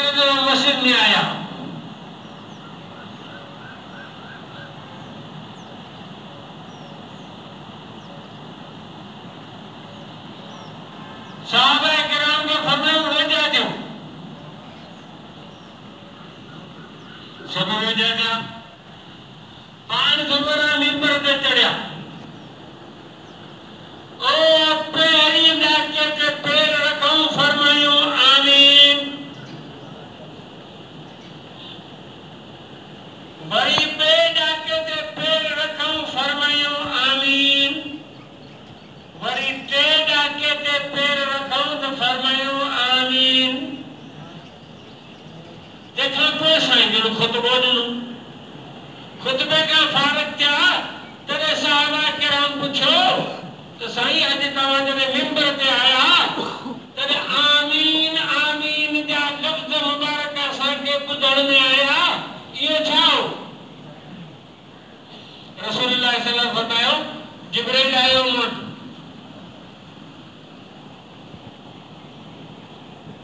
मस्जिद में आया, सहाबा किराम के फरमाया रोजा दो, सब रोजा दिया। 5 बरा मिंबर पे चढ़िया, ओ पैरी डाके ते पैर रखूं, फरमायो आमीन। वरी पे डाके ते पैर रखूं, फरमायो आमीन। वरी ते डाके ते पैर रखूं तो फरमायो आमीन। देखा कोई साईं जो खुतबो ॾिनो, खुतबे का फारग क्या तेरे सहाबा किराम पूछो तो साईं अज तव्हां जॾहिं मिंबर ते आया तॾहिं आमीन आमीन जा लफ़्ज़ मुबारक असांखे ॿुधण में आया, इहो छा हो? रसूलुल्लाह सल्लल्लाहु अलैहि वसल्लम फरमायो जिब्रील आयो मूं वटि,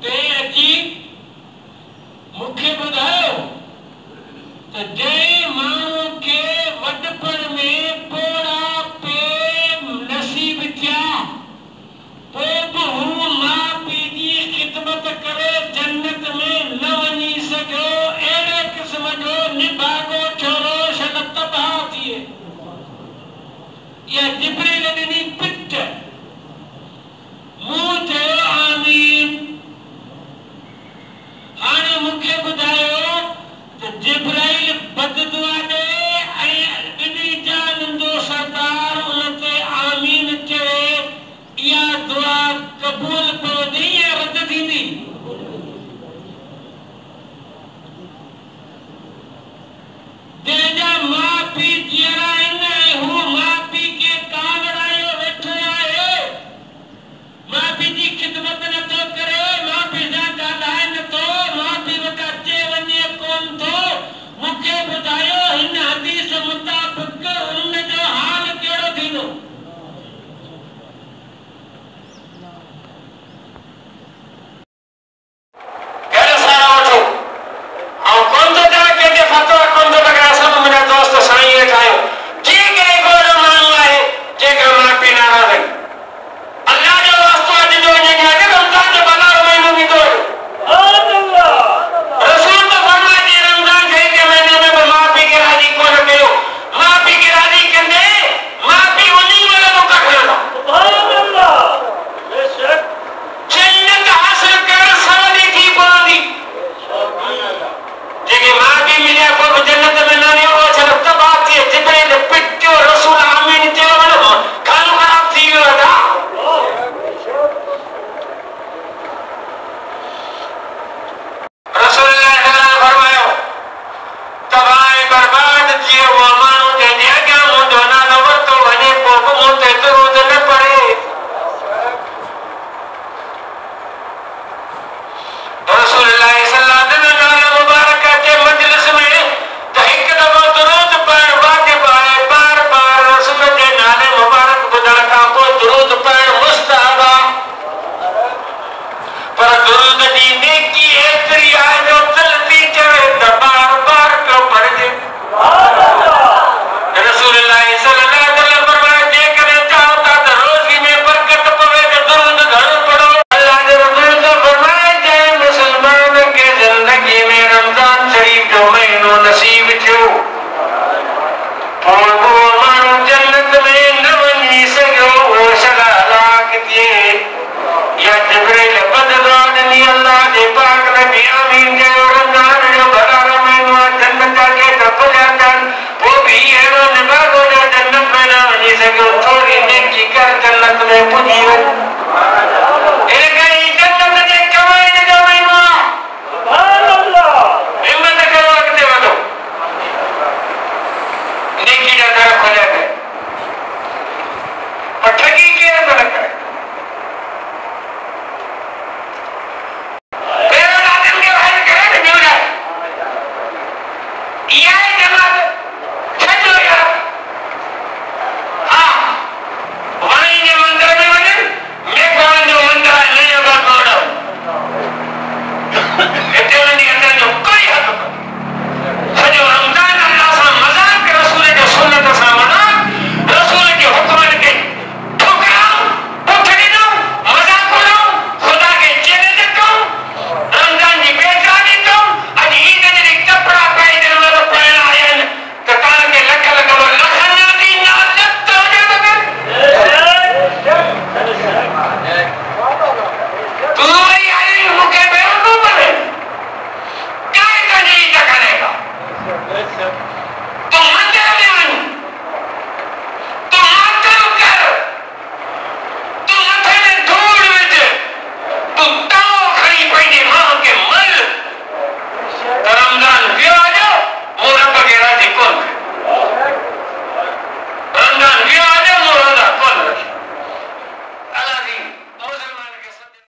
ते अची मूंखे ॿुधायो त जंहिं माण्हू खे वॾपण में पोड़ा पे नसीब थिया पोइ बि हू माउ पीउ जी ख़िदमत करे जन्नत में न वञी सघियो, अहिड़े क़िस्म जो निभागो छोरो शन तबाह थिए। इहा जिब्रील ॾिनी पिट, मूं चयो आमीन। हाणे मूंखे ॿुधायो त जिब्राइल बददुआ ॾे ऐं ॿिन्ही जाननि जो सरदार उन ते आमीन चवे, इहा दुआ क़बूल पवंदी या रद थींदी? जंहिंजा माउ पीउ जीअरा आहिनि ऐं हू माउ पीउ खे कावड़ायो वेठो आहे, माउ पीउ जी ख़िदमत नथो करे, माउ पीउ सां ॻाल्हाए नथो, माउ पीउ वटि अचे वञे कोन थो, मूंखे ॿुधायो हिन हदीस मुताबिक़ उन जो हाल कहिड़ो थींदो? घर सारा वठो, ऐं कोन थो चवां कंहिंखे फतवा कोन थो लॻाए, सभु मुंहिंजा दोस्त साईं वेठा आहियो, ठीकु आहे। को अहिड़ो माण्हू आहे जंहिंखां माउ पीउ नाराज़ आहिनि, अल्लाह जो वास्तो ॾिनो वञे, अॼु रमज़ान जो भलारो महीनो ईंदो हुयो, रसूल तो फरमाए जे रमज़ान शरीफ़ के महीने में भी माउ पीउ खे राज़ी कोन कयो, माउ पीउ खे राज़ी कंदे माउ पीउ उन्ही महिल तोखां खणंदा। जन्नत हासिल करणु सवली थी पवंदी। जेके माउ पीउ मिलिया पोइ बि जन्नत में न वियो, उहो छा तबाह थिए। जिब्रील पिटियो, रसूल आमीन चयो, कमु ख़राब थी वियो आहे। रसूलुल्लाह सल्लल्लाहु अलैहि वसल्लम फरमायो तबाह बर्बाद थी वियो उहो माण्हू जंहिंजे अॻियां मुंहिंजो नालो वरितो वञे पोइ बि मूं ते दुरूद न पढ़े। रसूलुल्लाह सल्लल्लाहु अलैहि वसल्लम नालो मुबारक अचे मजलिस में त हिकु दफ़ो दुरूद पढ़णु वाजिब आहे, बार बार रसूल जे नाले मुबारक ॿुधण खां पोइ दुरूद पढ़णु मुस्तहब आहे, पर दुरूद जी नेकी एतिरी आहे जो दिल थी चवे त बार बार पियो पढ़जे। रसूलुल्लाह सल्लल्लाहु अलैहि वसल्लम फरमाया जेकॾहिं चाहो था त रोज़ी में बरकत पवे त दुरूद घणो पढ़ो। अल्लाह जे रसूल फरमाया जंहिं मुस्लमान खे ज़िंदगी में रमज़ान शरीफ़ जो महीनो नसीब थियो पोइ उहो माण्हू जन्नत में न वञी सघियो, उहो सदा हलाक थिए। या जिब्रील बददुआ ॾिनी, अल्लाह जे पाक नबी आमीन चयो, रमज़ान जो भलारो महीनो आहे, जन्नत जा गेट खुलिया अथनि, पोइ बि अहिड़ो निभागो जो जन्नत में न वञी सघियो, थोरी नेकी कर जन्नत में पुॼी वञ।